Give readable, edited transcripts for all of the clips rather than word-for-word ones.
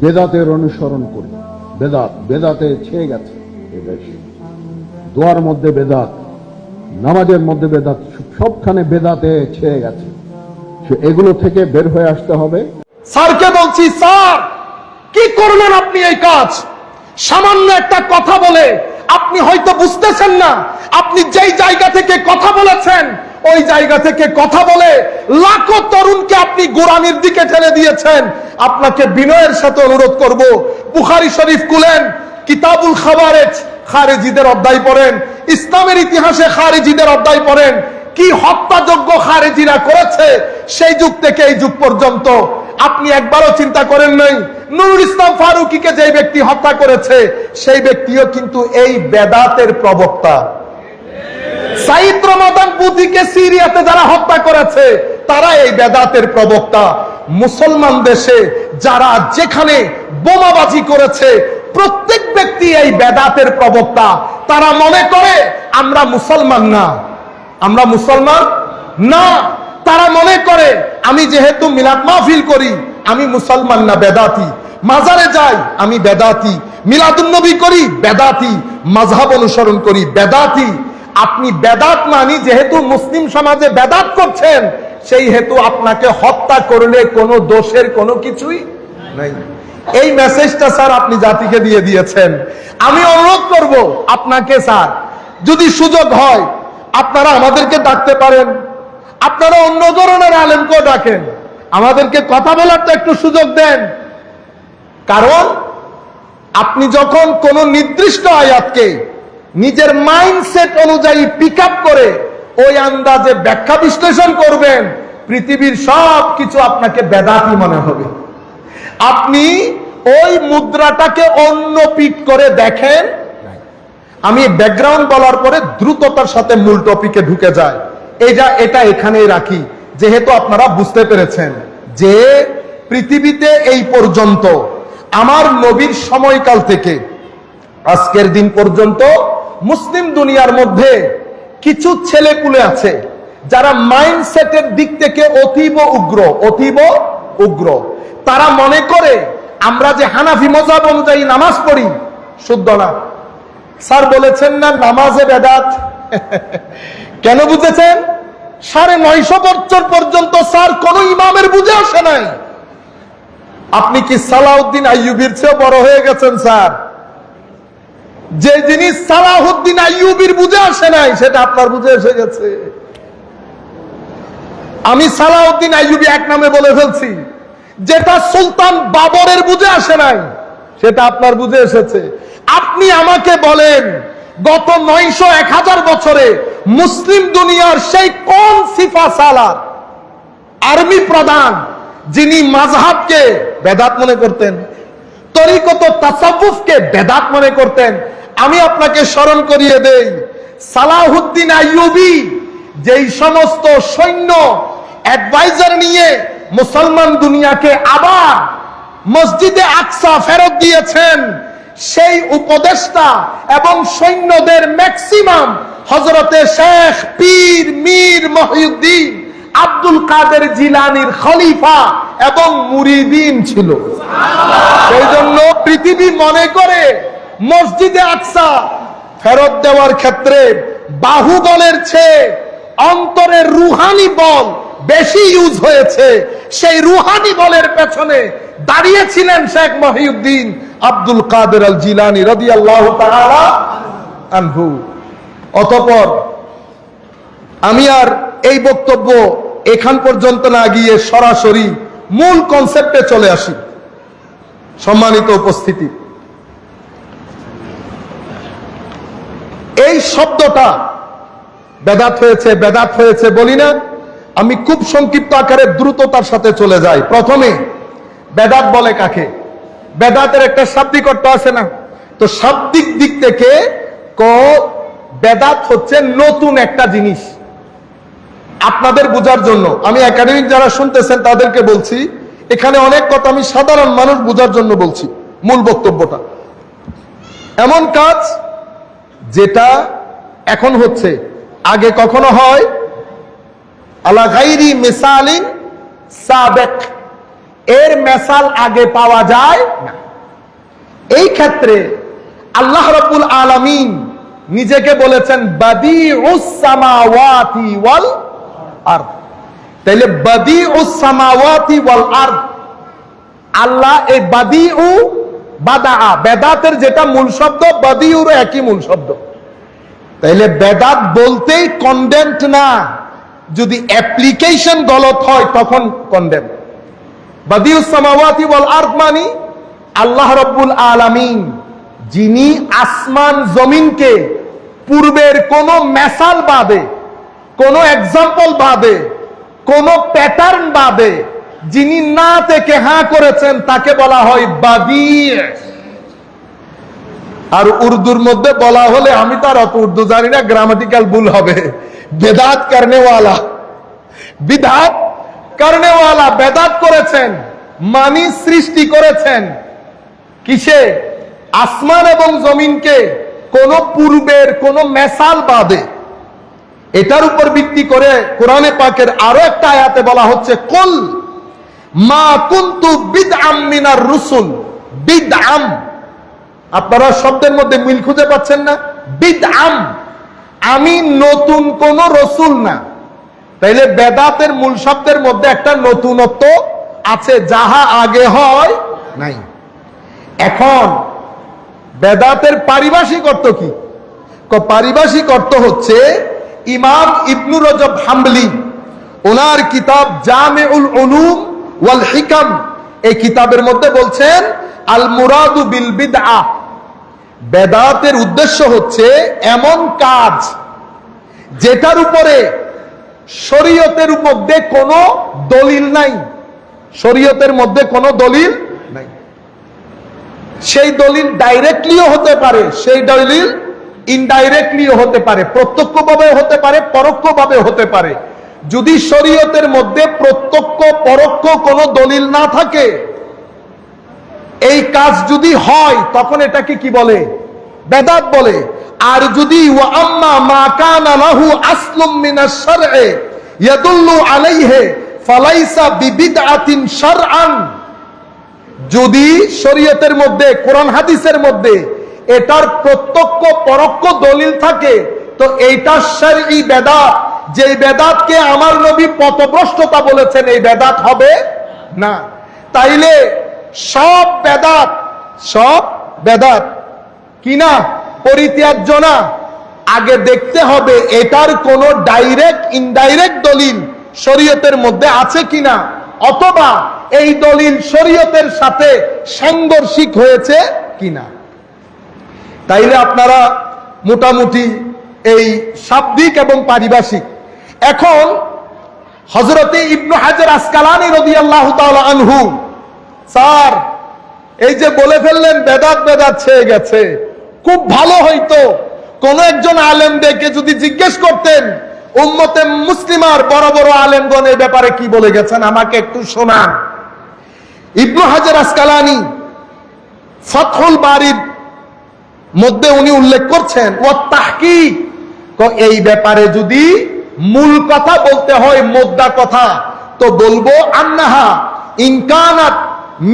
বেদাতের অনুসরণ করি। বেদাতে ছেয়ে গেছে এ দেশ। দোয়ার মধ্যে বেদাত, নামাজের মধ্যে বেদাত, সবখানে বেদাতে ছেয়ে গেছে। এগুলো থেকে বের হয়ে আসতে হবে। স্যারকে বলছি, স্যার কি করলেন আপনি এই কাজ? সামান্য একটা কথা বলে আপনি হয়তো বুঝতেছেন না, আপনি যেই জায়গা থেকে কথা বলেছেন ওই জায়গা থেকে কথা বলে লাখো তরুণকে আপনি গোরামির দিকে ঠেলে দিয়েছেন। আপনাকে বিনয়ের সাথে অনুরোধ করব, বুখারী শরীফ খুলেন, কিতাবুল খাওয়ারেজ, খারেজিদের অধ্যায় পড়েন, ইসলামের ইতিহাসে খারেজিদের অধ্যায় পড়েন। কি হত্যাযজ্ঞ খারেজিরা করেছে সেই যুগ থেকে এই যুগ পর্যন্ত। আপনি একবারও চিন্তা করেন নাই নুরুল ইসলাম ফারুকীকে যে ব্যক্তি হত্যা করেছে সেই ব্যক্তিও কিন্তু এই বেদাতের প্রবক্তা। সাইদ রমাদান বুদ্ধিকে সিরিয়াতে যারা হত্যা করেছে তারা এই বেদাতের প্রবক্তা। মুসলমান দেশে যারা যেখানে বোমাবাজি করেছে প্রত্যেক ব্যক্তি এই বেদাতের প্রবক্তা। তারা মনে করে আমরা মুসলমান না, আমরা মুসলমান না। তারা মনে করে আমি যেহেতু মিলাদ মাহফিল করি আমি মুসলমান না, বেদাতি। মাজারে যাই আমি বেদাতি, মিলাদুন নবী করি বেদাতি, মাযহাব অনুসরণ করি বেদাতি। আপনি বেদাত মানি যেহেতু মুসলিম সমাজে বেদাত করছেন সেই হেতু আপনাকে হত্যা করলে কোনো দোষের কোনো কিছুই নাই। এই মেসেজটা স্যার আপনি জাতিকে দিয়ে দিয়েছেন। আমি অনুরোধ করব আপনাকে, স্যার যদি সুযোগ হয় আপনারা আমাদেরকে ডাকতে পারেন, আপনারা অন্য ধরনের আলেমকেও ডাকেন, আমাদেরকে কথা বলার তো একটু সুযোগ দেন। কারণ আপনি যখন কোন নির্দিষ্ট আয়াতকে নিজের মাইন্ডসেট অনুযায়ী পিক আপ করে ওই আন্দাজে ব্যাখ্যা বিশ্লেষণ করবেন, পৃথিবীর সব কিছু আপনাকে বেদাতি মনে হবে। আপনি ওই মুদ্রাটাকে অন্য পিক করে দেখেন। আমি ব্যাকগ্রাউন্ড বলার পরে দ্রুততার সাথে মূল টপিকে ঢুকে যায়। এটা এখানেই রাখি, যেহেতু আপনারা বুঝতে পেরেছেন যে পৃথিবীতে এই পর্যন্ত আমার নবীর সময়কাল থেকে আজকের দিন পর্যন্ত মুসলিম দুনিয়ার মধ্যে কিছু ছেলেপুলে আছে যারা মাইন্ডসেটের দিক থেকে অতীব উগ্র। তারা মনে করে আমরা যে হানাফি মাযহাব অনুযায়ী নামাজ পড়ি শুদ্ধ না। স্যার বলেছেন না নামাজে বেদাত। কেন বুঝেছেন? 950 বছর পর্যন্ত স্যার কোন ইমামের বুঝে আসে নাই। আপনি কি সালাউদ্দিন আইয়ুবীর চেয়ে বড় হয়ে গেছেন স্যার? যে জিনিস সালাউদ্দিন আইয়ুবীর বুঝে আসে নাই সেটা আপনার বুঝে এসে গেছে। আমি সালাউদ্দিন আইয়ুবী এক নামে বলে ফেলছি, যেটা সুলতান বাবরের বুঝে আসে নাই সেটা আপনার বুঝে এসেছে। আপনি আমাকে বলেন গত 900-1000 বছরে মুসলিম দুনিয়ার সেই কোন সিফা সালার আর্মি প্রধান যিনি মাযহাবকে বেদাত মনে করতেন, তরিকত তাসাউফকে বেদাত মনে করতেন? আমি আপনাকে স্মরণ করিয়ে দেই, সালাহুদ্দিন আইয়ুবী যেই সমস্ত সৈন্য অ্যাডভাইজার নিয়ে মুসলমান দুনিয়াকে আবার মসজিদে আকসা ফেরত দিয়েছেন, সেই উপদেষ্টা এবং সৈন্যদের ম্যাক্সিমাম হযরতে শেখ পীর মীর মহিউদ্দিন আব্দুল কাদের জিলানীর খলিফা এবং মুরিদিন ছিল। সেই জন্য পৃথিবী মনে করে মসজিদে আকসা ফেরত দেওয়ার ক্ষেত্রে বাহুবলের চেয়ে অন্তরের রুহানি বল বেশি ইউজ হয়েছে। সেই রুহানি বলের পেছনে দাঁড়িয়েছিলেন শেখ মহিউদ্দিন আব্দুল কাদের আল জিলানী রাদিয়াল্লাহু তাআলা আনহু। অতঃপর আমি আর এই বক্তব্য এখান পর্যন্ত না গিয়ে সরাসরি মূল কনসেপ্টে চলে আসি। সম্মানিত উপস্থিতি, এই শব্দটা বেদাত হয়েছে বলি না, আমি খুব সংক্ষিপ্ত আকারে দ্রুততার সাথে চলে যাই। প্রথমে বেদাত বলে কাকে? বেদাতের একটা শাব্দিক অর্থ আছে না? তো শাব্দিক দিক থেকে বেদাত হচ্ছে নতুন একটা জিনিস। আপনাদের বোঝার জন্য আমি একাডেমিক যারা শুনতেছেন তাদেরকে বলছি, এখানে অনেক কথা আমি সাধারণ মানুষ বোঝার জন্য বলছি। মূল বক্তব্যটা এমন কাজ যেটা এখন হচ্ছে, আগে কখনো হয় আলা গায়রি মিসালিন সাবিক, এর মেসাল আগে পাওয়া যায় না। এই ক্ষেত্রে আল্লাহ রাব্বুল আলামিন নিজেকে বলেছেন বাদিউস সামাওয়াতি ওয়াল আরদ। তাইলে বাদিউস সামাওয়াতি ওয়াল আরদ, আল্লাহ এই বাদিউ বাদা, বেদাতের যেটা মূল শব্দ, বাদিউর একই মূল শব্দ। তাইলে বেদাত বলতেই কন্ডেমড না, যদি অ্যাপ্লিকেশন গলত হয় তখন কন্ডেম। বাদিউস সামাওয়াতি ওয়াল আরদ মানে আল্লাহ রাব্বুল আলামিন যিনি আসমান জমিনকে পূর্বের কোন মেসাল বাদে, কোন এক্সাম্পল বাদে, কোন প্যাটার্ন বাদে যিনি না থেকে হ্যাঁ করেছেন তাকে বলা হয় বাদি। আর উর্দুর মধ্যে বলা হলে, আমি তার অত উর্দু জানি না, গ্রামাটিক্যাল ভুল হবে, বেদাত করনেওয়ালা, বিদাত করনেওয়ালা, বেদাত করেছেন মানি সৃষ্টি করেছেন কিসে? আসমান এবং জমিনকে কোন পূর্বের কোন মেসাল বাদে। এটার উপর ভিত্তি করে কোরআনে পাকের আরো একটা আয়াতে বলা হচ্ছে কুল মা কুনতু বিদআম মিনার রুসুল। বিদআম, আপনারা শব্দের মধ্যে মিল খুঁজে পাচ্ছেন না? বিদআম, আমি নতুন কোন রসুল না। তাইলে বেদাতের মূল শব্দের মধ্যে একটা নতুনত্ব আছে, যাহা আগে হয় নাই। এখন বেদাতের পারিভাষিক অর্থ কি? পারিভাষিক অর্থ হচ্ছে ইমাম ইবনু রজব হাম্বলি ওনার কিতাব জামিউল উলুম ওয়াল হিকাম, এই কিতাবের মধ্যে বলছেন আল মুরাদু বিল বিদআহ, বেদাতের উদ্দেশ্য হচ্ছে এমন কাজ যেটার উপরে শরীয়তের মধ্যে কোনো দলিল নাই, শরীয়তের মধ্যে কোনো দলিল নাই। সেই দলিল ডাইরেক্টলিও হতে পারে, সেই দলিল ইনডাইরেক্টলিও হতে পারে, প্রত্যক্ষভাবে হতে পারে, পরোক্ষভাবে হতে পারে। যদি শরীয়তের মধ্যে প্রত্যক্ষ পরোক্ষ কোনো দলিল না থাকে, এই কাজ যদি হয় তখন এটাকে কি বলে? বেদাত বলে। আর যদি ওয়া আম্মা মা কানা লাহু আসলুম মিনাশ শারঈ ইয়াদুল্লু আলাইহি ফালাইসা বিবিদআতিন শারআন, যদি শরীয়তের মধ্যে, কোরআন হাদিসের মধ্যে এটার প্রত্যক্ষ পরোক্ষ দলিল থাকে, তো এইটা শারঈ বেদাত, যেই বেদাতকে আমার নবী পথভ্রষ্টতা বলেছেন, এই বেদাত হবে না। তাইলে সব বেদাত কি না? পরিত্যাজ্য না। আগে দেখতে হবে এটার কোন ডাইরেক্ট ইনডাইরেক্ট দলিল শরীয়তের মধ্যে আছে কিনা, অথবা এই দলিল শরীয়তের সাথে সাংঘর্ষিক হয়েছে কিনা। তাইলে আপনারা মোটামুটি এই শাব্দিক এবং পারিভাষিক। এখন হযরতে ইবনু হাজার আসকালানী রাদিয়াল্লাহু তাআলা আনহু, স্যার এই যে বলে ফেললেন বেদাত ছেয়ে গেছে, খুব ভালো হইতো কোন একজন আলেমদেরকে যদি জিজ্ঞেস করতেন উম্মতে মুসলিমার বড় বড় আলেমগণ এই ব্যাপারে কি বলে গেছেন, আমাকে একটু শোনান। ইবনু হাজার আসকালানী ফাতহুল বারীর মধ্যে উনি উল্লেখ করছেন ও তাহকিক, এই ব্যাপারে যদি মূল কথা বলতে হয়, মোদ্দা কথা, তো বলবো আন্নাহা ইনকানাত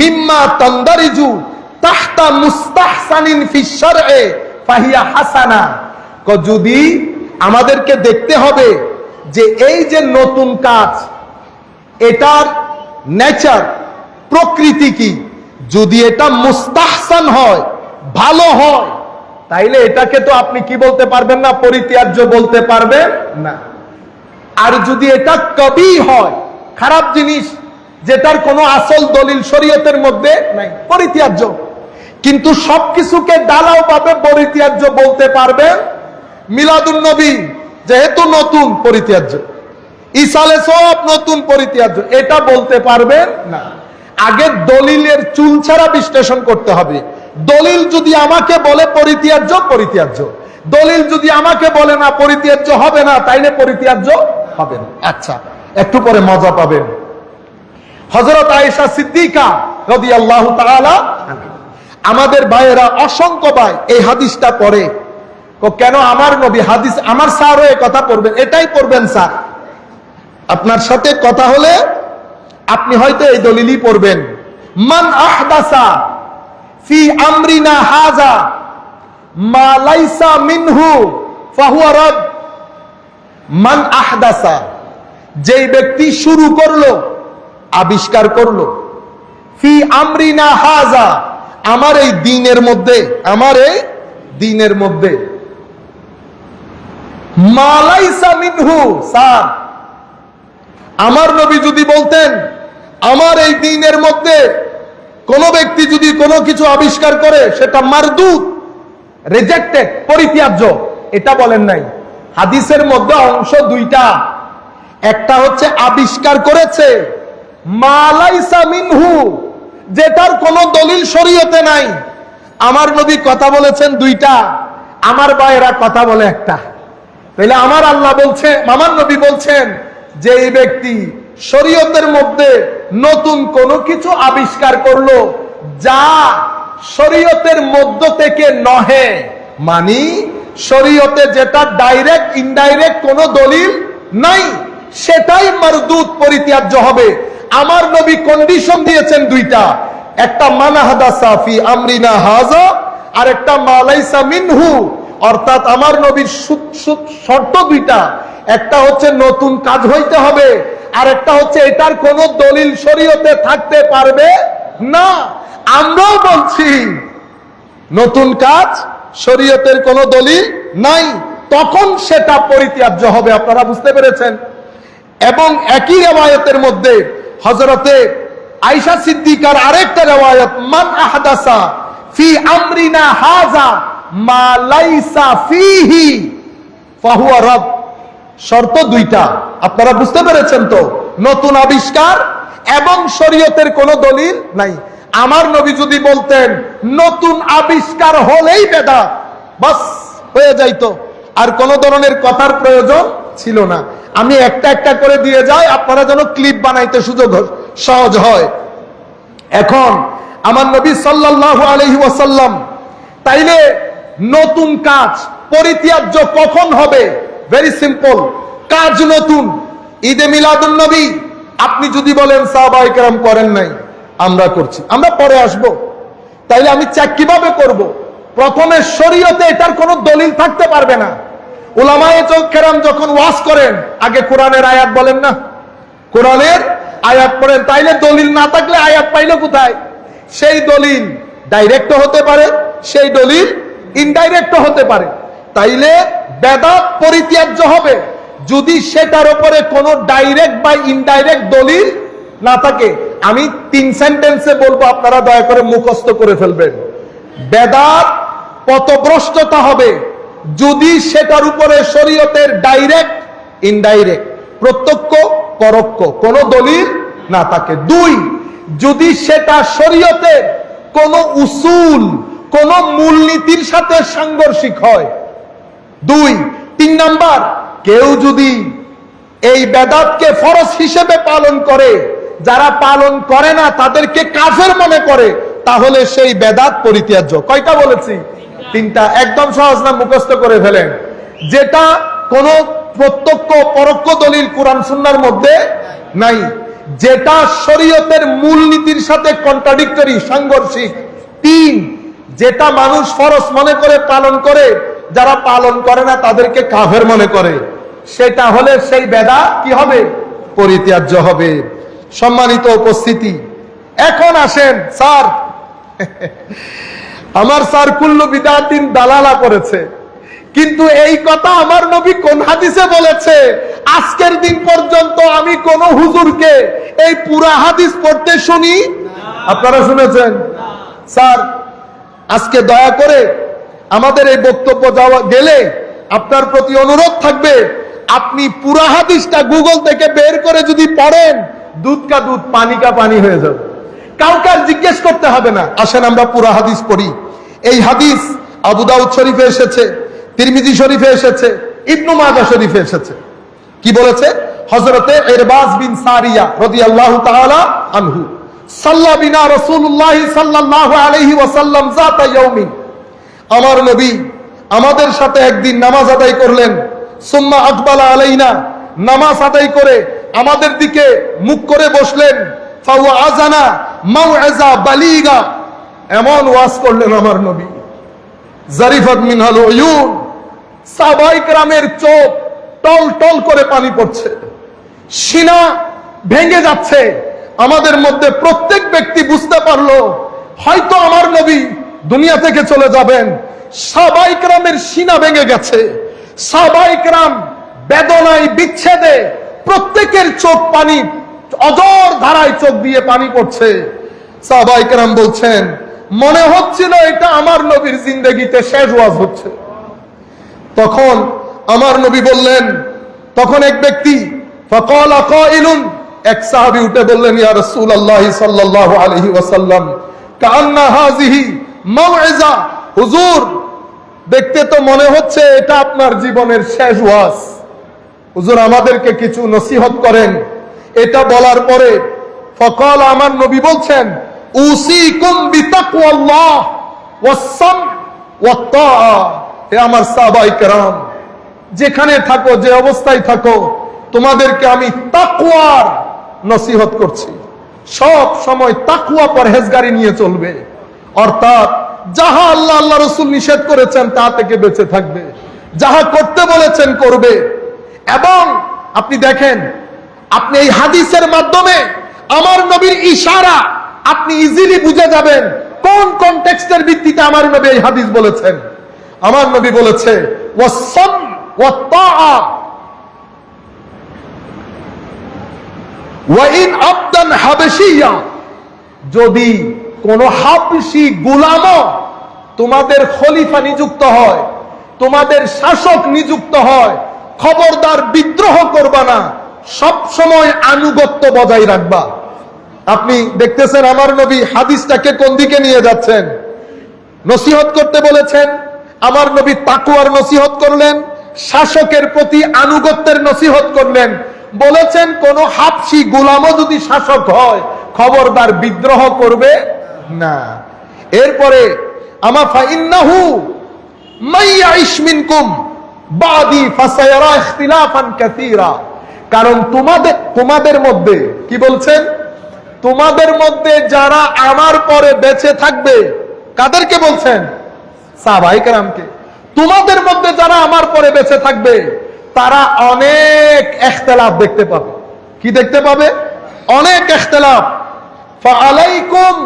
মিম্মা তানদারিজু তাহতা মুস্তাহসানিন ফিশ শারঈ ফাহিয়া হাসানা। যদি আমাদেরকে দেখতে হবে যে এই যে নতুন কাজ, এটার নেচার, প্রকৃতি কি, যদি এটা মুস্তাহসান হয়, ভালো হয়, তাইলে এটাকে তো আপনি কি বলতে পারবেন না? পরিত্যাজ্য বলতে পারবেন না। আর যদি এটা কবি হয়, খারাপ জিনিস, যেটার কোনো আসল দলিল শরীয়তের মধ্যে নাই, পরিত্যাজ্য। কিন্তু সবকিছুকে ডালাও পাবে পরিত্যাজ্য বলতে পারবেন। মিলাদুন নবী যেহেতু নতুন, পরিত্যাজ্য। ইসালে সব নতুন, পরিত্যাজ্য, এটা বলতে পারবেন না। আগে দলিলের চুলছাড়া বিশ্লেষণ করতে হবে। দলিল যদি আমাকে বলে পরিত্যাজ্য, পরিত্যাজ্য। দলিল যদি আমাকে বলে না পরিত্যাজ্য হবে না, তাইলে পরিত্যাজ্য হবে না। আচ্ছা, একটু পরে মজা পাবেন। হযরত আয়েশা সিদ্দিকা রাদিয়াল্লাহু তাআলা, আমাদের ভাইয়েরা অসংখ্য ভাই এই হাদিসটা পড়ে, কেন আমার নবী হাদিস, আমার স্যারও এই কথা পড়বেন, এটাই পড়বেন স্যার। আপনার সাথে কথা হলে আপনি হয়তো এই দলিলই পড়বেন, মান আহদাসা ফি আমরিনা হাযা মা লাইসা মিনহু ফাহুয়া রাদ। মান আহদাসা, যেই ব্যক্তি শুরু করলো, আবিষ্কার করলো, ফি আমরিনা হাযা, আমার এই দ্বীনের মধ্যে, আমার এই দ্বীনের মধ্যে, মা লাইসা মিনহু। স্যার, আমার নবী যদি বলতেন আমার এই দ্বীনের মধ্যে কোন ব্যক্তি যদি কোনো কিছু আবিষ্কার করে সেটা মারদুদ, রিজেক্টেড, পরিত্যাজ্য, এটা বলেন নাই। হাদিসের মধ্যে অংশ দুইটা, একটা হচ্ছে আবিষ্কার করেছে, মা লাইসা মিনহু, যেটার কোনো দলিল শরীয়তে নাই। আমার নবী কথা বলেছেন দুইটা, আমার ভাইয়েরা কথা বলে একটা। তাহলে আমার আল্লাহ বলছে, আমার নবী বলছেন যে এই ব্যক্তি শরীয়তের মধ্যে নতুন কোনো কিছু আবিষ্কার করলো যা শরীয়তের মধ্য থেকে নহে, মানে শরীয়তে যেটা ডাইরেক্ট ইনডাইরেক্ট কোনো দলিল নাই, সেটাই মারদুদ, পরিত্যাজ্য হবে। আমার নবী কন্ডিশন দিয়েছেন দুইটা, একটা মান আহদাসা ফি আমরিনা হাযা, আর একটা মা লাইসা মিনহু। অর্থাৎ আমার নবীর শর্ত দুইটা, একটা হচ্ছে নতুন কাজ হইতে হবে, আর একটা হচ্ছে এটার কোন দলিল শরীয়তে থাকতে পারবে না। আমরাও বলছি নতুন কাজ শরীয়তের কোন দলিল নাই, তখন সেটা পরিত্যাজ্য হবে। আপনারা বুঝতে পেরেছেন? এবং একই রিওয়ায়াতের মধ্যে হযরতে আয়েশা সিদ্দিকার আরেকটা রিওয়ায়াত, মান আহদাসা ফি আমরিনা হাযা মা লাইসা ফিহি ফাহুয়া রাদ। শর্ত দুইটা, আপনারা বুঝতে পেরেছেন তো? নতুন আবিষ্কার এবং শরীয়তের কোন দলিল নাই। আমার নবী যদি বলতেন নতুন আবিষ্কার হলেই বেদাত, বাস হয়ে যাইতো, আর কোন ধরনের কথার প্রয়োজন ছিল না। আমি একটা একটা করে দিয়ে যাই, আপনারা যেন ক্লিপ বানাইতে সুযোগ সহজ হয়। এখন আমার নবী সাল্লাল্লাহু আলাইহি ওয়াসাল্লাম, তাইলে নতুন কাজ পরিত্যাজ্য কখন হবে? ভেরি সিম্পল, কাজ নতুন। ঈদে মিলাদুন নবী আপনি যদি বলেন সাহাবায়ে কেরাম করেন নাই, আমরা করছি, আমরা পরে আসব, তাইলে আমি চেক কিভাবে করব? প্রথমে শরীয়তে এটার কোনো দলিল থাকতে পারবে না। উলামায়ে কেরাম যখন ওয়াজ করেন আগে কোরআনের আয়াত বলেন না, কোরআনের আয়াত পড়েন, তাইলে দলিল না থাকলে আয়াত পাইলো কোথায়? সেই দলিল ডাইরেক্ট হতে পারে, সেই দলিল ইনডাইরেক্ট হতে পারে। তাইলে বেদাত পরিত্যাজ্য হবে যদি সেটার উপরে কোনো ডাইরেক্ট বা ইনডাইরেক্ট দলিল না থাকে। আমি 3 সেন্টেন্সে বলবো, আপনারা দয়া করে মুখস্থ করে ফেলবেন। বেদাত পথভ্রষ্টতা হবে যদি সেটার উপরে শরীয়তের ডাইরেক্ট ইনডাইরেক্ট, প্রত্যক্ষ পরোক্ষ কোনো দলিল না থাকে। 2, যদি সেটা শরীয়তের কোন উসুল, কোন মূলনীতির সাথে সাংঘর্ষিক হয়। 2, 3 নাম্বার, কেউ যদি এই বেদাতকে ফরজ হিসেবে পালন করে, যারা পালন করে না তাদেরকে কাফের মনে করে, তাহলে সেই বেদাত পরিত্যাজ্য। কয়টা বলেছি? 3টা। একদম সহজ না, মুখস্থ করে ফেলেন। যেটা কোন প্রত্যক্ষ পরোক্ষ দলিল কোরআন সুন্নাহর মধ্যে নাই, যেটা শরীয়তের মূলনীতির সাথে কন্ট্রাডিক্টরি, সাংঘর্ষিক। 3, যেটা মানুষ ফরজ মনে করে পালন করে, যারা পালন করে না তাদেরকে কাফের মনে করে, সেটা হলে সেই বেদাত কি হবে? পরিত্যাজ্য হবে। সম্মানিত উপস্থিতি, এখন আসেন, স্যার আমার স্যার কুল্লু বিদআতিন দালালা করেছে, কিন্তু এই কথা আমার নবী কোন হাদিসে বলেছে? আজকের দিন পর্যন্ত আমি কোন হুজুরকে এই পুরা হাদিস পড়তে শুনি? আপনারা শুনেছেন? স্যার আজকে দয়া করে আমাদের এই বক্তব্য যাওয়া গেলে আপনার প্রতি অনুরোধ থাকবে, আপনি পুরা হাদিসটা গুগল থেকে বের করে যদি পড়েন, দুধ কা দুধ পানি কা পানি হয়ে যাবে, কাউকে আর জিজ্ঞেস করতে হবে না। আসেন আমরা পুরা হাদিস পড়ি। এই হাদিস আবু দাউদ শরীফে এসেছে, তিরমিজি শরীফে এসেছে, ইবনু মাজাহ শরীফে এসেছে। কি বলেছে? হযরতে ইরবাজ বিন সারিয়া রাদিয়াল্লাহু তাআলা আনহু, সাল্লা বিনা রাসূলুল্লাহ সাল্লাল্লাহু আলাইহি ওয়াসাল্লাম যাতা ইয়াউমিন, আমার নবী আমাদের সাথে একদিন নামাজ আদায় করলেন। সুম্মা আকবালা আলাইনা, নামাজ আদায় করে আমাদের দিকে মুখ করে বসলেন, ফাওয়াজানা মাউইজা বালিগা, এমন ওয়াজ করলেন আমার নবী, জারিফাত মিনহাল উয়ুন, সাহাবায়ে কেরামের চোখ টল টল করে পানি পড়ছে, সিনা ভেঙে যাচ্ছে। আমাদের মধ্যে প্রত্যেক ব্যক্তি বুঝতে পারলো হয়তো আমার নবী দুনিয়া থেকে চলে যাবেন। সাহাবায়ে কেরামের সিনা ভেঙে গেছে, সাহাবায়ে কেরাম বেদনায় বিচ্ছেদে প্রত্যেকের চোখ পানি, অজর ধারায় চোখ দিয়ে পানি পড়ছে। সাহাবায়ে কেরাম বলছেন, মনে হচ্ছিল এটা আমার নবীর জিন্দেগিতে শেষ ওয়াজ হচ্ছে। তখন আমার নবী বললেন, তখন এক ব্যক্তি, ফাকালা কাইলুন, এক সাহাবী উঠে বললেন, ইয়া রাসূলুল্লাহ সাল্লাল্লাহু আলাইহি ওয়াসাল্লাম, কান্না হাযিহি মাউইজা, হুজুর দেখতে তো মনে হচ্ছে এটা আপনার জীবনের শেষ ওয়াজ, হুজুর আমাদেরকে কিছু নসিহত করেন। এটা বলার পরে ফকাল, আমার নবী বলছেন, উসিকুম বিতাকওয়াল্লাহ ওয়াস-সাম ওয়াত-তাআ। হে আমার সাহাবায়ে কেরাম, যেখানে থাকো, যে অবস্থায় থাকো, তোমাদেরকে আমি তাকওয়ার নসিহত করছি। সব সময় তাকওয়া পরহেজগারি নিয়ে চলবে, অর্থাৎ যাহা আল্লাহ আল্লাহ রাসূল নিষেধ করেছেন তা থেকে বেঁচে থাকবে, যাহা করতে বলেছেন করবে। এবং আপনি দেখেন, আপনি এই হাদিসের মাধ্যমে আমার নবীর ইশারা আপনি ইজিলি বুঝে যাবেন কোন কনটেক্সটের ভিত্তিতে আমার নবী এই হাদিস বলেছেন। আমার নবী বলেছে ওয়াস-সাম ওয়াত-তাআ, ওয়া ইন আবদান হাবশিয়া, যদি কোন হাবশী গোলামও তোমাদের খলিফা নিযুক্ত হয়, তোমাদের শাসক নিযুক্ত হয়, খবরদার বিদ্রোহ করবা না, সব সময় আনুগত্য বজায় রাখবা। আপনি দেখতেছেন আমার নবী হাদিসটাকে কোন দিকে নিয়ে যাচ্ছেন। নসিহত করতে বলেছেন, আমার নবী তাকওয়ার নসিহত করলেন, শাসকের প্রতি আনুগত্যের নসিহত করলেন, বলেছেন কোন হাবশী গোলামও যদি শাসক হয় খবরদার বিদ্রোহ করবে না। এরপরে আমা ফাইন্নাহু মাইয়াইশ মিনকুম বাদি ফাসায়ারা ইখতিলাফান কাসীরা, কারণ তোমাদের মধ্যে, কি বলছেন, তোমাদের মধ্যে যারা আমার পরে বেঁচে থাকবে, কাদেরকে বলছেন? সাহাবায়ে কেরামকে। তোমাদের মধ্যে যারা আমার পরে বেঁচে থাকবে তারা অনেক ইখতিলাফ দেখতে পাবে। কি দেখতে পাবে? অনেক ইখতিলাফ। ফাআলাইকুম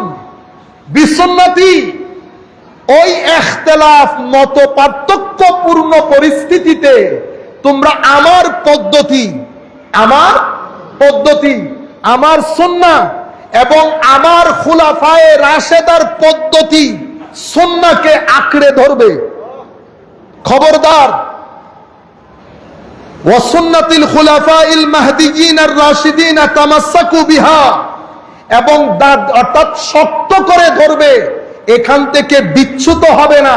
বিসুন্নতি, ওই ইখতিলাফ মত পার্থক্যপূর্ণ পরিস্থিতিতে তোমরা আমার পদ্ধতি, আমার সুন্নাহ এবং আমার খুলাফায়ে রাশেদার পদ্ধতি, সুন্নাহকে আঁকড়ে ধরবে। খবরদার, ওয়া সুন্নাতিল খুলাফাইল মাহদিয়িন আর রাশিদিন তামাসসাকু বিহা, এবং অর্থাৎ শক্ত করে ধরবে, এখান থেকে বিচ্যুত হবে না।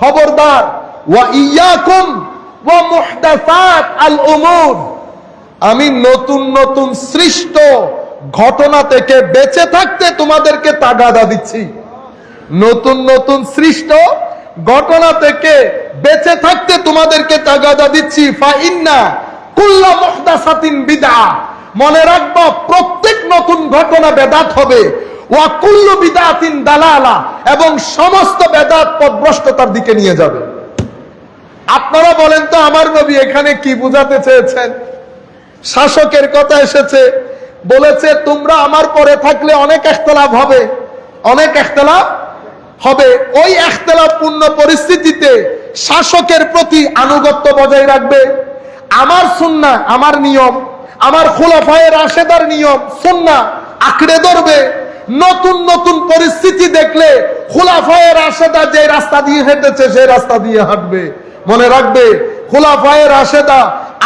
খবরদার, ওয়া ইয়াকুম ওয়া মুহদাসাত আল উমুর, আমি নতুন নতুন সৃষ্ট ঘটনা থেকে বেঁচে থাকতে তোমাদেরকে তাগাদা দিচ্ছি। নতুন নতুন সৃষ্ট ঘটনা থেকে বেঁচে থাকতে তোমাদেরকে তাগাদা দিচ্ছি। ফাইন্না কুল্লা মুহদাসাতিন বিদআ, মনে রাখবা প্রত্যেক নতুন ঘটনা বেদাত হবে। ওয়া কুল্লু বিদআতিন দালালা, এবং সমস্ত বেদাত পথভ্রষ্টতার দিকে নিয়ে যাবে। আপনারা বলেন তো আমার নবী এখানে কি বুঝাতে চেয়েছেন? শাসকের কথা এসেছে, বলেছে তোমরা আমার পরে থাকলে অনেক ইখতিলাফ হবে, অনেক ইখতিলাফ হবে। ওই ইখতিলাফপূর্ণ পরিস্থিতিতে শাসকের প্রতি আনুগত্য বজায় রাখবে, আমার সুন্নাহ, আমার নিয়ম, আমার খুলাফায়ে রাশেদার নিয়ম সুন্নাহ আঁকড়ে ধরবে। নতুন নতুন পরিস্থিতি দেখলে খুলাফায়ে রাশেদা যে রাস্তা দিয়ে হেঁটেছে সেই রাস্তা দিয়ে হাঁটবে। মনে রাখবে, খুলাফায়ে রাশেদা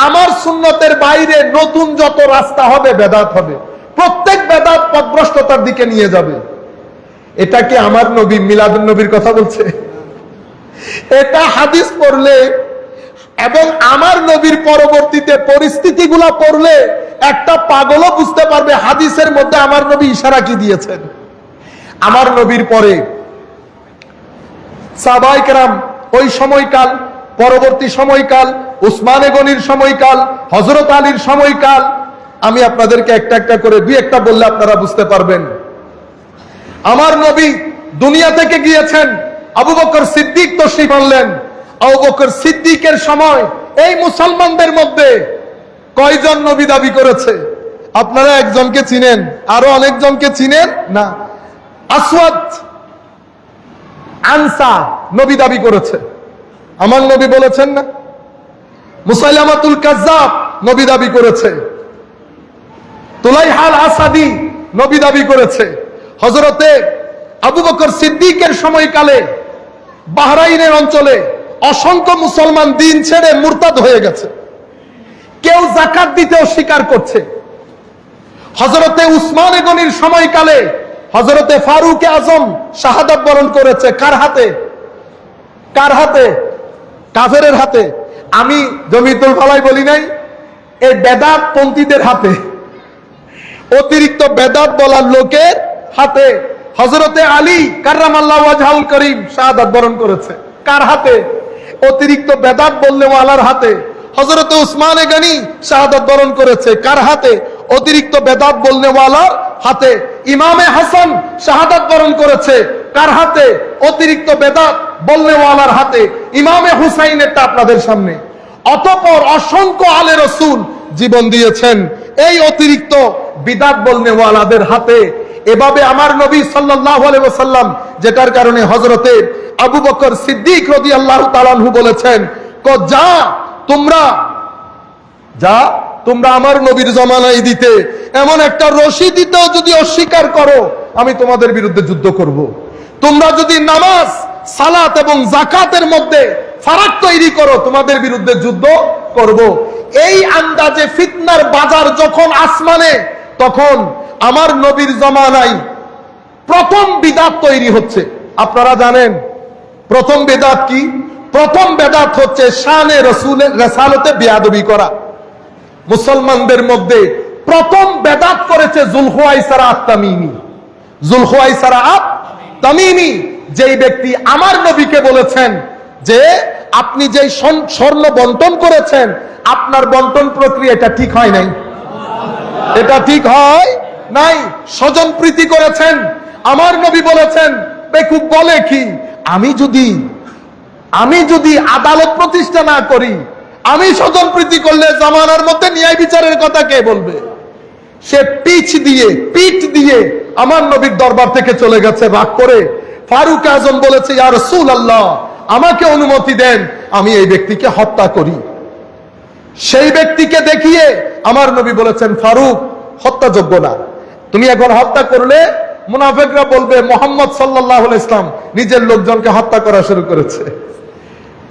আমার সুন্নতের বাইরে নতুন যত রাস্তা হবে বেদাত হবে, প্রত্যেক বেদাত পথভ্রষ্টতার দিকে নিয়ে যাবে। এটা কি আমার নবী মিলাদুন নবীর কথা বলছে? এটা হাদিস পড়লে এবং আমার নবীর পরবর্তীতে পরিস্থিতিগুলো পড়লে একটা পাগলও বুঝতে পারবে হাদিসের মধ্যে আমার নবী ইশারা কি দিয়েছেন। আমার নবীর পরে সাহাবায়ে কেরাম, ওই সময়কাল, পরবর্তী সময়কাল, উসমানে গনির সময়কাল, হযরত আলীর সময়কাল, আমি আপনাদেরকে একটা একটা করে দুই একটা বললে আপনারা বুঝতে পারবেন। আমার নবী দুনিয়া থেকে গিয়েছেন, আবু বকর সিদ্দিক তশরিফ আনলেন। আবু বকর সিদ্দিকের সময় এই মুসলমানদের মধ্যে কয়জন নবী দাবি করেছে? আপনারা একজনকে চিনেন, আরো অনেকজনকে চিনেন না। আসওয়াদ আনসা নবী দাবি করেছে, আমার নবী বলেছেন না। মুসাইলামাতুল কাজ্জাব নবী দাবি করেছে। তুলাইহাল আসাদি নবী দাবি করেছে। হযরতে আবু বকর সিদ্দিকের সময়কালে বাহরাইনের অঞ্চলে অসংখ্য মুসলমান দিন ছেড়ে মুরতাদ হয়ে গেছে, কেউ যাকাত দিতে অস্বীকার করছে। হযরতে উসমান গনির সময়কালে হযরতে ফারুক আজম শাহাদাত বরণ করেছে। কার হাতে? কার হাতে? কাফেরের হাতে। আমি জমিতুল ফালাই বলি নাই, এই বেদাত পন্থীদের হাতে, অতিরিক্ত বেদাত বলার লোকের হাতে। হযরতে আলী কাররামাল্লাহু ওয়াজহাল করিম শাহাদাত বরণ করেছে। কার হাতে? অতিরিক্ত বেদাত বললে ওয়ালার হাতে। হযরতে উসমান গনি শাহাদাত বরণ করেছে। কার হাতে? অতিরিক্ত বেদাত বললে ওয়ালার হাতে। ইমামে হাসান শাহাদাত বরণ করেছে। কার হাতে? অতিরিক্ত বেদাত বললে ওয়ালার হাতে। ইমামে হুসাইনেরটা আপনাদের সামনে। অতঃপর অসংখ্য আলে রাসূল জীবন দিয়েছেন এই অতিরিক্ত বিদাত বলনে ওয়ালাদের হাতে। এভাবে আমার নবী সাল্লাল্লাহু আলাইহি ওয়াসাল্লাম, যেটার কারণে হযরতে আবু বকর সিদ্দিক রাদিয়াল্লাহু তাআলা আনহু বলেছেন, তোমরা আমার নবীর জমানায় দিতে এমন একটা রশি দিতেও যদি অস্বীকার করো, আমি তোমাদের বিরুদ্ধে যুদ্ধ করব। তোমরা যদি নামাজ, সালাত এবং যাকাতের মধ্যে ফারাক তৈরি করো, তোমাদের বিরুদ্ধে যুদ্ধ করব। এই আন্দাজে ফিতনার বাজার যখন আসমানে, তখন আমার নবীর জমানায় প্রথম বিদআত তৈরি হচ্ছে। আপনারা জানেন প্রথম বিদআত কি? প্রথম বিদআত হচ্ছে শানে রাসূলের রিসালাতে বেয়াদবি করা। মুসলমানদের মধ্যে প্রথম বিদআত করেছে যুলখুয়াইসারা আত-তামিমি। যুলখুয়াইসারা আত-তামিমি, যেই ব্যক্তি আমার নবীকে বলেছেন যে আপনি যে স্বর্ণ বন্টন করেছেন, আপনার বন্টন প্রক্রিয়া এটা ঠিক হয় নাই, এটা ঠিক হয় নাই। স্বজন প্রীতি করেছেন। আমার নবী বলেছেন, বেকুব বলে কি, আমি যদি আদালত প্রতিষ্ঠা না করি, আমি স্বজন প্রীতি করলে জামানার মধ্যে ন্যায় বিচারের কথা কে বলবে? সে পিঠ দিয়ে আমার নবীর দরবার থেকে চলে গেছে রাগ করে। ফারুক আজম বলেছে, ইয়া রাসূলুল্লাহ, আমাকে অনুমতি দেন, আমি এই ব্যক্তিকে হত্যা করি। সেই ব্যক্তিকে দেখিয়ে আমার নবী বলেছেন, ফারুক হত্যাযোগ্য না, তুমি এখন হত্যা করলে মুনাফিকরা বলবে মুহাম্মদ সাল্লাল্লাহু আলাইহি ইসলাম নিজের লোকজনকে হত্যা করা শুরু করেছে।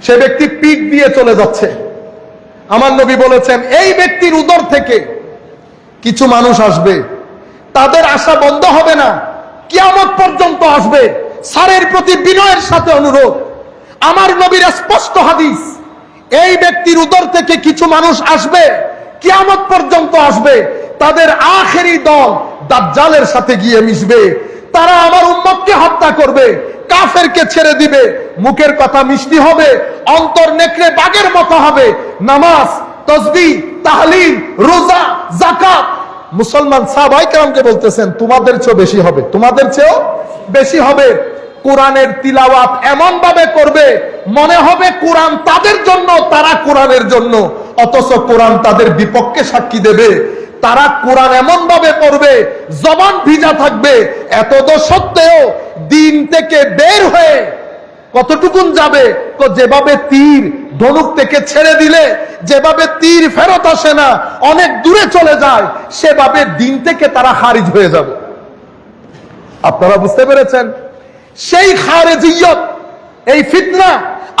সে ব্যক্তি পিঠ দিয়ে চলে যাচ্ছে। আমার নবী বলেছেন, এই ব্যক্তির উদর থেকে কিছু মানুষ আসবে, তাদের আশা বন্ধ হবে না, কিয়ামত পর্যন্ত আসবে। স্যারের প্রতি বিনয়ের সাথে অনুরোধ, আমার নবীর স্পষ্ট হাদিস, এই ব্যক্তির উদর থেকে কিছু মানুষ আসবে, কিয়ামত পর্যন্ত আসবে, তাদের আখেরি দল দাজ্জালের সাথে গিয়ে মিশবে। তারা আমার উম্মতকে হত্যা করবে, কাফেরকে ছেড়ে দিবে, মুখের কথা মিষ্টি হবে, অন্তর নেকড়ে বাঘের মতো হবে। নামাজ, তাসবিহ, তাহলিল, রোজা, যাকাত, মুসলমান সাহাবায়ে কেরামকে বলতেছেন, তোমাদের চেয়েও বেশি হবে, তোমাদের চেয়েও বেশি হবে। কোরআনের তিলাওয়াত এমন ভাবে করবে মনে হবে কোরআন তাদের জন্য, তারা কোরআনের জন্য, অথচ কোরআন তাদের বিপক্ষে সাক্ষী দেবে। তারা কোরআন এমন ভাবে পড়বে জবান ভিজা থাকবে, এতদ সত্ত্বেও দিন থেকে বের হয়ে কতটুকুন যাবে? যেভাবে তীর ধনুক থেকে ছেড়ে দিলে যেভাবে তীর ফেরত আসে না, অনেক দূরে চলে যায়, সেভাবে দিন থেকে তারা খারিজ হয়ে যাবে। আপনারা বুঝতে পেরেছেন? সেই খারেজিয়ত, এই ফিতনা,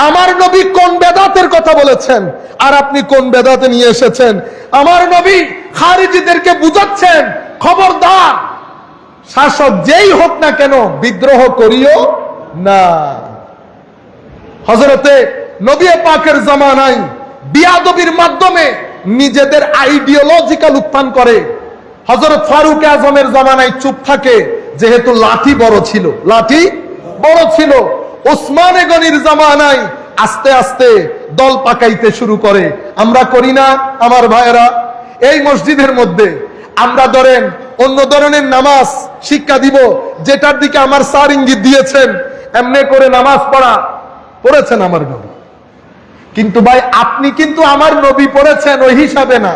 আমার নবী কোন বেদাতের কথা বলেছেন আর আপনি কোন বেদাতে নিয়ে এসেছেন? আমার নবী খারিজিদেরকে বুঝাচ্ছেন, খবরদার, শাসক যেই হোক না কেন বিদ্রোহ করিও না। হযরতে নবী পাকের জামানায় বিয়াদবির মাধ্যমে নিজেদের আইডিওলজিক্যাল উত্থান করে। হযরত ফারুক আজমের জামানায় চুপ থাকে, যেহেতু লাঠি বড় ছিল, লাঠি বড় ছিল। ওসমান গনির জামানায় আস্তে আস্তে দল পাকাইতে শুরু করে। আমরা করি না আমার ভাইয়েরা? এই মসজিদের মধ্যে আমরা ধরেন অন্য ধরনের নামাজ শিক্ষা দিব, যেটার দিকে আমার স্যার ইঙ্গিত দিয়েছেন, এমনি করে নামাজ পড়েছেন আমার নবী। কিন্তু ভাই আপনি কিন্তু আমার নবী পড়েছেন ওই হিসাবে না,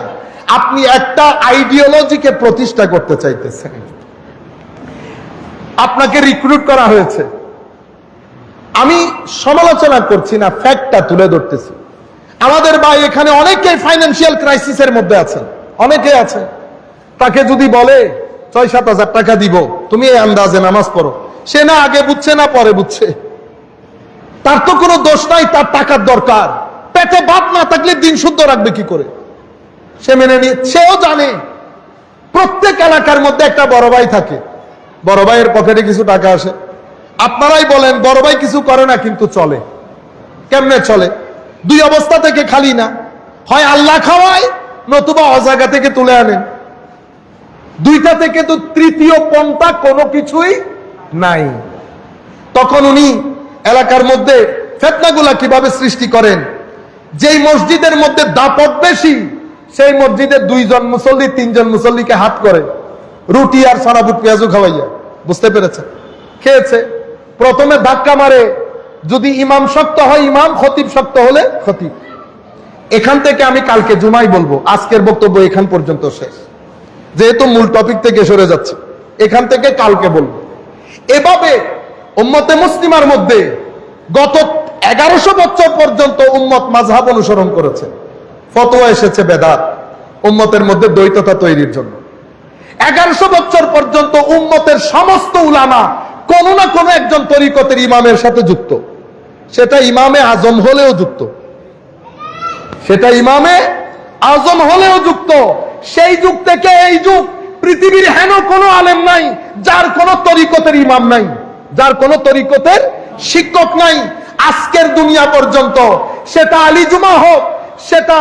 আপনি একটা আইডিওলজিকে প্রতিষ্ঠা করতে চাইতেছেন। আপনাকে রিক্রুট করা হয়েছে। আমি সমালোচনা করছি না, ফ্যাক্টটা তুলে ধরতেছি। আমাদের ভাই এখানে অনেকেই ফাইন্যান্সিয়াল ক্রাইসিসের মধ্যে আছেন, অনেকে আছে। তাকে যদি বলে ৬-৭ হাজার টাকা দিব, তুমি এই আন্দাজে নামাজ পড়ো, সে না আগে বুঝছে না পরে বুঝছে। তার তো কোনো দোষ নাই, তার টাকার দরকার। পেটে ভাত না থাকলে দিন শুদ্ধ রাখবে কি করে? সে মেনে নিয়ে, সেও জানে প্রত্যেক এলাকার মধ্যে একটা বড় ভাই থাকে, বড় ভাইয়ের পকেটে কিছু টাকা আসে। আপনারাই বলেন বড় ভাই কিছু করে না কিন্তু চলে। কেমনে চলে? দুই অবস্থা থেকে খালি না, হয় আল্লাহ খাওয়ায় নতুবা অজায়গা থেকে তুলে আনেন। দুইটা থেকে তো তৃতীয় পন্থা কোনো কিছুই নাই। তখন উনি এলাকার মধ্যে ফিতনাগুলা কিভাবে সৃষ্টি করেন? যেই মসজিদের মধ্যে দাপট বেশি, সেই মসজিদে 2 জন মুসল্লি 3 জন মুসল্লিকে হাত করে রুটি আর সানাবুট পেঁয়াজু খাওয়াইয়া। বুঝতে পেরেছে? খেয়েছে। প্রথমে ধাক্কা মারে, যদি ইমাম শক্ত হয় ইমাম, খতিব শক্ত হলে খতিব। এখান থেকে আমি কালকে জুমাই বলবো, আজকের বক্তব্য এখান পর্যন্ত শেষ, যেহেতু মূল টপিক থেকে সরে যাচ্ছে। এখান থেকে কালকে বলবো। এভাবে উম্মতে মুসলিমার মধ্যে গত 1100 বছর পর্যন্ত উম্মত মাযহাব অনুসরণ করেছে। ফতোয়া এসেছে বেদাত, উম্মতের মধ্যে দ্বৈততা তৈরির জন্য। 1100 বছর পর্যন্ত উম্মতের সমস্ত উলামা কোন না কোন একজন তরিকতের ইমামের সাথে যুক্ত। সেটা ইমামে আজম হলেও যুক্ত, সেটা ইমামে আজম হলেও যুক্ত। সেই যুগ থেকে এই যুগ পৃথিবীর হেন কোনো আলেম নাই যার কোন তরিকতের ইমাম নাই, যার কোন তরিকতের শিক্ষক নাই। আজকের দুনিয়া পর্যন্ত, সেটা আলী জুমা হোক, সেটা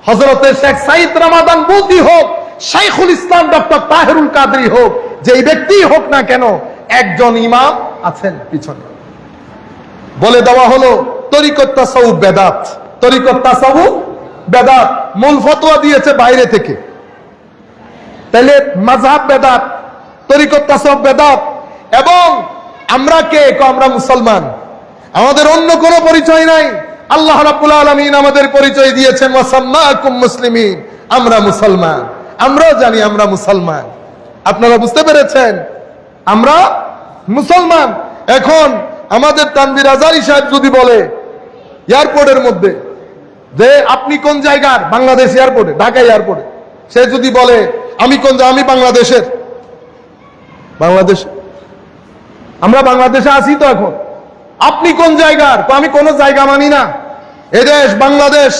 হযরতে শেখ সাইদ রামাদান বুতি হোক, শাইখুল ইসলাম ডক্টর তাহেরুল কাদরি হোক, যেই ব্যক্তি হোক না কেন, একজন ইমাম আছেন পিছনে। বলে দেওয়া হলো তরিকত তাসাউফ বেদাত, তরিকত তাসাউফ বেদাত। মূল ফতোয়া দিয়েছে বাইরে থেকে। তাহলে মাযহাব বেদাত, তরিকত তাসাউফ বেদাত। এবং আমরা কে? আমরা মুসলমান, আমাদের অন্য কোনো পরিচয় নাই। আল্লাহ রাব্বুল আলামিন আমাদের পরিচয় দিয়েছেন ওয়াসাম্মাকুম মুসলিমিন, আমরা মুসলমান। আমরাও জানি আমরা মুসলমান। আপনারা বুঝতে পেরেছেন? আমরা মুসলমান। এখন আমাদের তানভীর আজারি সাহেব যদি বলে এয়ারপোর্টের মধ্যে যে আপনি কোন জায়গার, বাংলাদেশ এয়ারপোর্টে, ঢাকা এয়ারপোর্টে, সে যদি বলে আমি কোন, আমি বাংলাদেশের, বাংলাদেশ, আমরা বাংলাদেশে আছি তো এখন। আপনি কোন জায়গার? আমি কোন জায়গা মানি না, এদেশ বাংলাদেশ,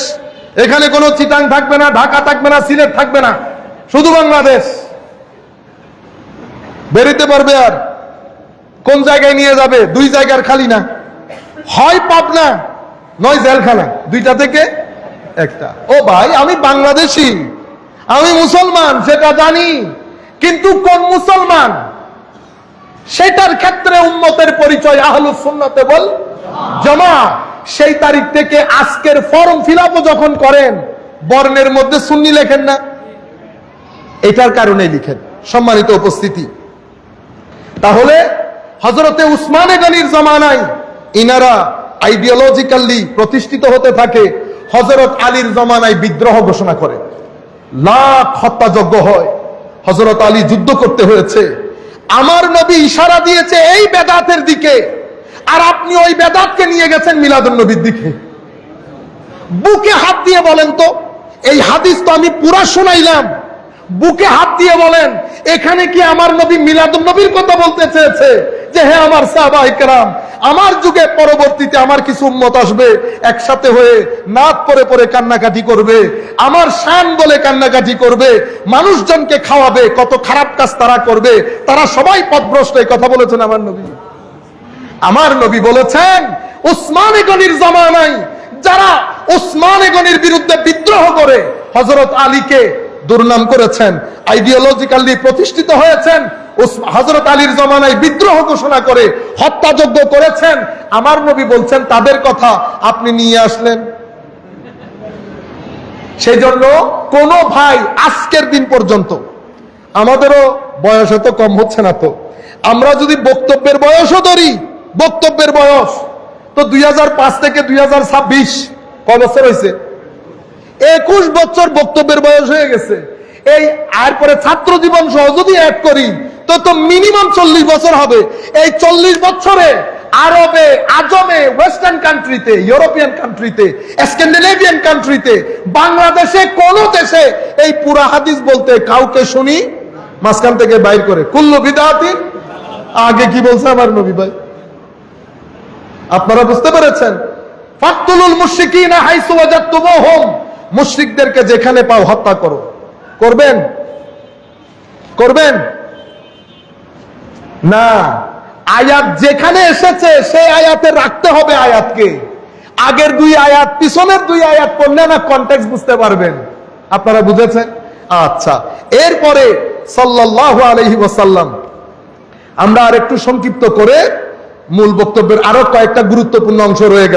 এখানে কোনো চিটাং থাকবে না, ঢাকা থাকবে না, সিলেট থাকবে না, শুধু বাংলাদেশ। বেরোতে পারবে আর কোন জায়গায় নিয়ে যাবে? 2 জায়গার খালি না, হয় পাবনা নয় জেলখানা, 2টা থেকে একটা। ও ভাই আমি বাংলাদেশি, আমি মুসলমান, সেটা জানি, কিন্তু কোন মুসলমান সেটার ক্ষেত্রে উম্মতের পরিচয় আহলুস সুন্নাত ওয়াল জামাত। সেই তারিখ থেকে আজকের ফর্ম ফিলআপও যখন করেন, বর্ণের মধ্যে সুন্নি লেখেন না, এটার কারণে লিখেন। সম্মানিত উপস্থিতি, তাহলে হযরতে উসমানে গনির জামানায় ইনারা আইডিওলজিক্যালি প্রতিষ্ঠিত হতে থাকে। হযরত আলীর জামানায় বিদ্রোহ ঘোষণা করে, লাখ হত্যাযজ্ঞ হয়, হযরত আলী যুদ্ধ করতে হয়েছে। আমার নবী ইশারা দিয়েছে এই বেদাতের দিকে, আর আপনি ওই বেদাতকে নিয়ে গেছেন মিলাদুন নবীর দিকে। বুকে হাত দিয়ে বলেন তো, এই হাদিস তো আমি পুরা শুনাইলাম, বুকে হাত দিয়ে বলেন এখানে কি আমার নবী মিলাদুন নবীর কথা বলতে চেয়েছে? যে হে আমার সাহাবায়ে কেরাম, আমার যুগে পরবর্তীতে আমার কিছু উম্মত আসবে, একসাথে হয়ে নাত পরে পরে কান্নাকাটি করবে, আমার শান বলে কান্নাকাটি করবে, মানুষজনকে খাওয়াবে, কত খারাপ কাজ তারা করবে, তারা সবাই পথভ্রষ্ট। এই কথা বলেছেন আমার নবী। আমার নবী বলেছেন উসমানে গনির জামানায় যারা উসমানে গনির বিরুদ্ধে বিদ্রোহ করে হযরত আলীকে দুর্নাম করেছেন, আইডিওলজিক্যালি প্রতিষ্ঠিত হয়েছেন, হযরত আলীর জামানায় বিদ্রোহ ঘোষণা করে হত্যাযজ্ঞ করেছেন, আমার নবী বলছেন তাদের কথা আপনি নিয়ে আসলেন। সেই জন্য কোন ভাই আজকের দিন পর্যন্ত, আমাদেরও বয়স এত কম হচ্ছে না, তো আমরা যদি বক্তব্যের বয়সও ধরি, বক্তব্যের বয়স তো 2005 থেকে 2026 কয় বছর হয়েছে? 21 বছর বক্তব্যের বয়স হয়ে গেছে। এই আর পরে ছাত্র জীবন সহ যদি অ্যাড করি তো মিনিমাম 40 বছর হবে। এই 40 বছরে আরবে, আজমে, ওয়েস্টার্ন কান্ট্রিতে, ইউরোপিয়ান কান্ট্রিতে, স্ক্যান্ডিনেভিয়ান কান্ট্রিতে, বাংলাদেশে কোন দেশে এই পুরা হাদিস বলতে কাউকে শুনি মাঝখান থেকে বাইর করে কুল্লু বিদআতিন। আগে কি বলছে আমার নবী ভাই? আপনারা বুঝতে পেরেছেন? ফাকতুলুল মুশরিকিনা হাইসু ওয়াজাদতুমুহুম, মুশরিকদেরকে যেখানে পাও হত্যা করো। করবেন? করবেন না। আয়াত যেখানে এসেছে সেই আয়াতে রাখতে হবে আয়াতকে। আগের দুই আয়াত পিছনের দুই আয়াত পড়লে না কনটেক্সট বুঝতে পারবেন। আপনারা বুঝেছেন? আচ্ছা, এরপরে সাল্লাল্লাহু আলাইহি ওয়াসাল্লাম, আমরা আরেকটু সংক্ষিপ্ত করে মূল বক্তব্যের আরো কয়েকটা গুরুত্বপূর্ণ অংশ রয়ে গেছে।